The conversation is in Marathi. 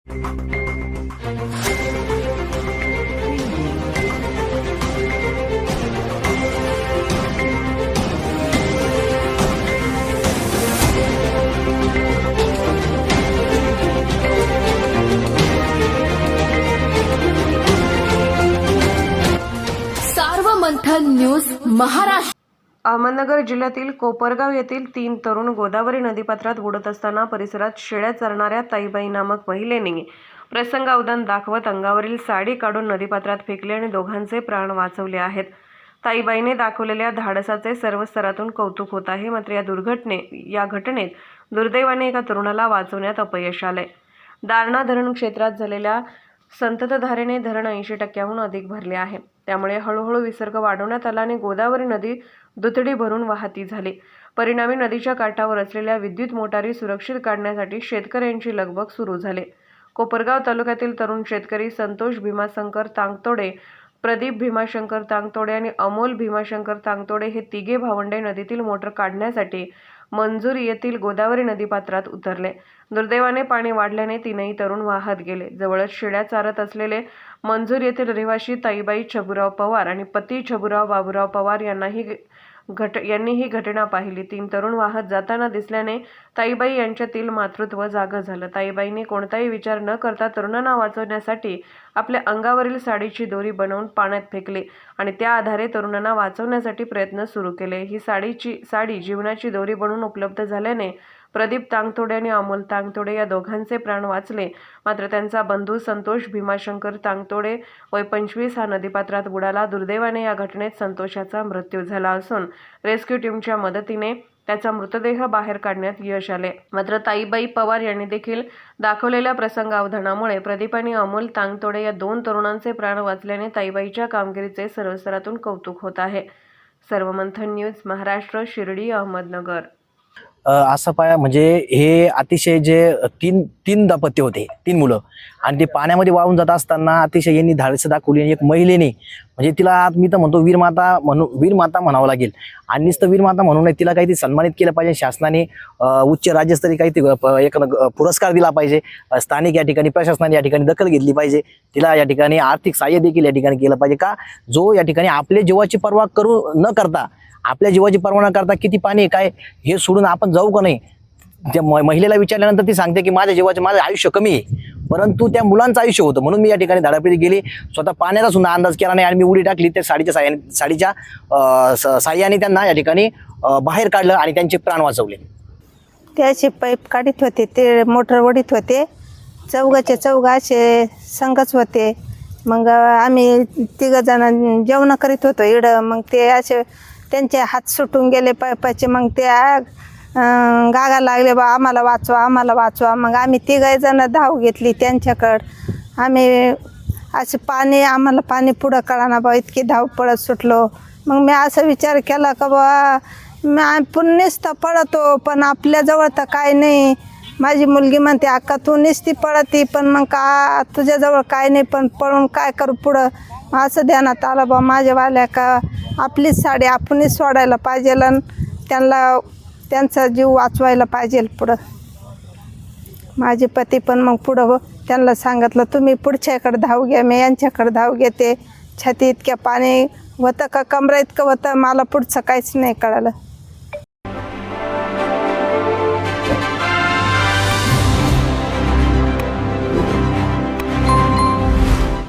सार्वमंथन न्यूज महाराष्ट्र। अहमदनगर जिल्ह्यातील कोपरगाव येथील 3 तरुण गोदावरी नदीपात्रात बुडत असताना परिसरात शेळ्या चरणाऱ्या ताईबाई नामक महिलेने प्रसंगावधान दाखवत अंगावरील साडी काढून नदीपात्रात फेकली आणि दोघांचे प्राण वाचवले आहेत। ताईबाईने दाखवलेल्या धाडसाचे सर्व स्तरातून कौतुक होत आहे। मात्र या घटनेत दुर्दैवाने एका तरुणाला वाचवण्यात अपयश आले। दारणा धरण क्षेत्रात झालेल्या संततधारेने धरण 80% अधिक भरले आहे। त्यामुळे हळूहळू विसर्ग वाढवण्यात आला आणि गोदावरी नदी दुथडी भरून वाहती झाली। परिणामी नदीच्या काठावर असलेल्या विद्युत मोटारी सुरक्षित काढण्यासाठी शेतकऱ्यांची लगबग सुरू झाली। कोपरगाव तालुक्यातील तरुण शेतकरी संतोष भीमाशंकर तांगतोडे, प्रदीप भीमाशंकर तांगतोडे आणि अमोल भीमाशंकर तांगतोडे हे तिघे भावंडे नदीतील मोटर काढण्यासाठी मंजूर येथील गोदावरी नदीपात्रात उतरले। दुर्दैवाने पाणी वाढल्याने तीनही तरुण वाहत गेले। जवळच शेळ्या चारत असलेले मंजूर येथील रहिवासी ताईबाई छबुराव पवार आणि पती छबुराव बाबूराव पवार यांनी ही घटना पाहिली। 3 तरुण वाहत जाताना दिसल्याने ताईबाई यांच्यातील मातृत्व जागं झालं। ताईबाईंनी कोणताही विचार न करता तरुणांना वाचवण्यासाठी आपल्या अंगावरील साडीची दोरी बनवून पाण्यात फेकली आणि त्या आधारे तरुणांना वाचवण्यासाठी प्रयत्न सुरू केले। ही साडी जीवनाची दोरी बनवून उपलब्ध झाल्याने प्रदीप तांगतोडे आणि अमोल तांगतोडे या दोघांचे प्राण वाचले। मात्र त्यांचा बंधू संतोष भीमाशंकर तांगतोडे वय 25 हा नदीपात्रात बुडाला। दुर्दैवाने या घटनेत संतोषाचा मृत्यू झाला असून रेस्क्यू टीमच्या मदतीने त्याचा मृतदेह बाहेर काढण्यात यश आले। मात्र ताईबाई पवार यांनी देखील दाखवलेल्या प्रसंगावधानामुळे प्रदीप आणि अमोल तांगतोडे या 2 तरुणांचे प्राण वाचल्याने ताईबाईच्या कामगिरीचे सर्व स्तरातून कौतुक होत आहे। सर्वमंथन न्यूज महाराष्ट्र, शिर्डी, अहमदनगर। असं म्हणजे हे अतिशय जे तीन दाम्पत्य होते, 3 मुलं, आणि ते पाण्यामध्ये वाहून जात असताना अतिशय यांनी धाडस दाखवली। एक महिलेने म्हणजे तिला मी तर म्हणतो वीरमाता म्हणावं लागेल, आणि नुसतं वीरमाता म्हणून नाही, तिला काहीतरी सन्मानित केलं पाहिजे। शासनाने उच्च राज्यस्तरीय काहीतरी एक पुरस्कार दिला पाहिजे। स्थानिक या ठिकाणी प्रशासनाने या ठिकाणी दखल घेतली पाहिजे। तिला या ठिकाणी आर्थिक सहाय्य देखील या ठिकाणी केलं पाहिजे का जो या ठिकाणी आपल्या जीवाची पर्वा करू न करता, आपल्या जीवाची पर्वा न करता किती पाणी काय हे सोडून आपण जाऊ का नाही। त्या महिलेला विचारल्यानंतर ती सांगते की माझं आयुष्य कमी आहे, परंतु त्या मुलांचं आयुष्य होतं। म्हणून मी या ठिकाणी धाडापडी गेली, स्वतः पाण्याचा सुद्धा अंदाज केला नाही आणि मी उडी टाकली। त्या साडीच्या साह्याने त्यांना या ठिकाणी बाहेर काढलं आणि त्यांचे प्राण वाचवले। त्याचे पाईप काढत होते, ते मोटर ओढीत होते, चौघाचे संघच होते। मग आम्ही 3 जण जेवण करीत होतो इकडं। मग ते असे त्यांचे हात सुटून गेले पाईपाचे। मग ते गागा लागले, बा आम्हाला वाचवा, आम्हाला वाचवा। मग आम्ही 3 जण धाव घेतली त्यांच्याकडं। आम्ही असे आम्हाला पाणी पुढं कळाना बा, इतकी धाव पळत सुटलो। मग मी असा विचार केला का बा पुन्हा तर पळतो, पण आपल्याजवळ तर काय नाही। माझी मुलगी म्हणते, अक्का तू नुसती पळती, पण मग का तुझ्याजवळ काय नाही, पण पळून काय करू पुढं। असं ध्यानात आलं बा माझ्यावाल्या का आपलीच साडी आपणच सोडायला पाहिजे आणि त्यांचा जीव वाचवायला पाहिजे पुढं। माझे पती पण मग पुढं त्यांना सांगितलं, तुम्ही पुढच्याकडे धाव घ्या, मी यांच्याकडे धाव घेते। छाती इतक्या पाणी होतं का कमरा इतकं होतं, मला पुढचं काहीच नाही कळालं।